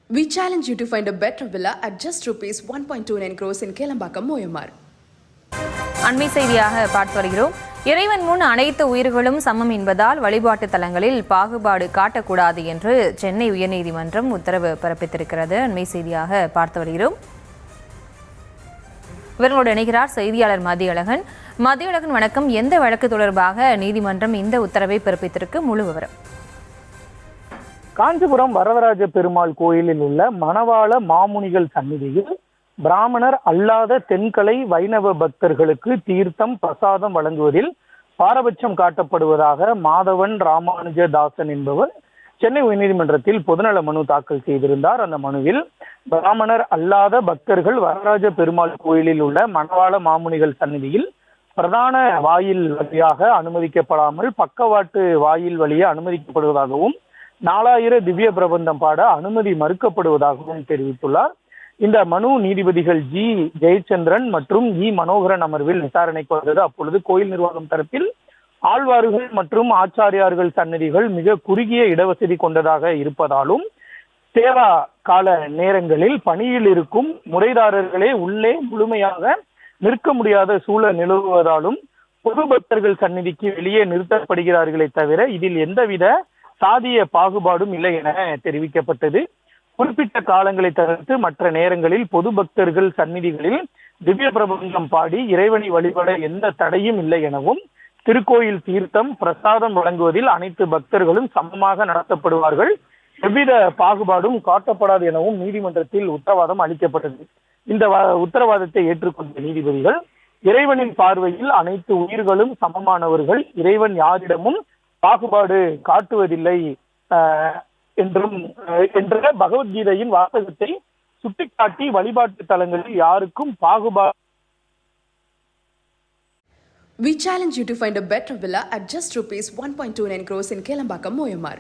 We challenge you to find a better villa at just rupees 1.29 crores in Kelambakam, Moyamar. அண்மை செய்தியாக பார்த்து வருகிறோம். இறைவன் முன் அனைத்து உயிர்களும் சமம் என்பதால் வழிபாட்டு தலங்களில் பாகுபாடு காட்டக்கூடாது என்று சென்னை உயர்நீதிமன்றம் உத்தரவு பிறப்பித்திருக்கிறது. அண்மை செய்தியாக பார்த்து வருகிறோம். இவர்களோடு இணைகிறார் செய்தியாளர் மதியழகன். மதியழகன் வணக்கம். எந்த வழக்கு தொடர்பாக நீதிமன்றம் இந்த உத்தரவை பிறப்பித்திருக்கு? முழு விவரம். காஞ்சிபுரம் வரதராஜ பெருமாள் கோயிலில் உள்ள மணவாள மாமுனிகள் சந்நிதியில் பிராமணர் அல்லாத தென்கலை வைணவ பக்தர்களுக்கு தீர்த்தம் பிரசாதம் வழங்குவதில் பாரபட்சம் காட்டப்படுவதாக மாதவன் ராமானுஜதாசன் என்பவர் சென்னை உயர்நீதிமன்றத்தில் பொதுநல மனு தாக்கல் செய்திருந்தார். அந்த மனுவில் பிராமணர் அல்லாத பக்தர்கள் வரதராஜ பெருமாள் கோயிலில் உள்ள மணவாள மாமுனிகள் சந்நிதியில் பிரதான வாயில் வழியாக அனுமதிக்கப்படாமல் பக்கவாட்டு வாயில் வழியே அனுமதிக்கப்படுவதாகவும் 4000 திவ்ய பிரபந்தம் பாட அனுமதி மறுக்கப்படுவதாகவும் தெரிவித்துள்ளார். இந்த மனு நீதிபதிகள் ஜி ஜெயச்சந்திரன் மற்றும் இ மனோகரன் அமர்வில் விசாரணைக்கு வந்தது. அப்பொழுது கோயில் நிர்வாகம் தரப்பில் ஆழ்வார்கள் மற்றும் ஆச்சாரியார்கள் சன்னதிகள் மிக குறுகிய இடவசதி கொண்டதாக இருப்பதாலும் சேவா கால நேரங்களில் பணியில் இருக்கும் முறைதாரர்களே உள்ளே முழுமையாக நிற்க முடியாத சூழல் நிலவுவதாலும் பொது பக்தர்கள் சந்நிதிக்கு வெளியே நிறுத்தப்படுகிறார்களே தவிர இதில் எந்தவித சாதிய பாகுபாடும் இல்லை என தெரிவிக்கப்பட்டது. குறிப்பிட்ட காலங்களை தவிர்த்து மற்ற நேரங்களில் பொது பக்தர்கள் சந்நிதிகளில் திவ்ய பிரபந்தம் பாடி இறைவனை வழிபட எந்த தடையும் இல்லை எனவும் திருக்கோயில் தீர்த்தம் பிரசாதம் வழங்குவதில் அனைத்து பக்தர்களும் சமமாக நடத்தப்படுவார்கள், எவ்வித பாகுபாடும் காட்டப்படாது எனவும் நீதிமன்றத்தில் உத்தரவாதம் அளிக்கப்பட்டது. இந்த உத்தரவாதத்தை ஏற்றுக்கொண்ட நீதிபதிகள் இறைவனின் பார்வையில் அனைத்து உயிர்களும் சமமானவர்கள், இறைவன் யாரிடமும் பாகுபாடு காட்டுவதில்லை என்ற பகவத்கீதையின் வாசகத்தை சுட்டிக்காட்டி வழிபாட்டு தலங்களில் யாருக்கும் பாகுபாடு. We challenge you to find a better villa at just rupees 1.29 crores in Kelambakam, Moyamar.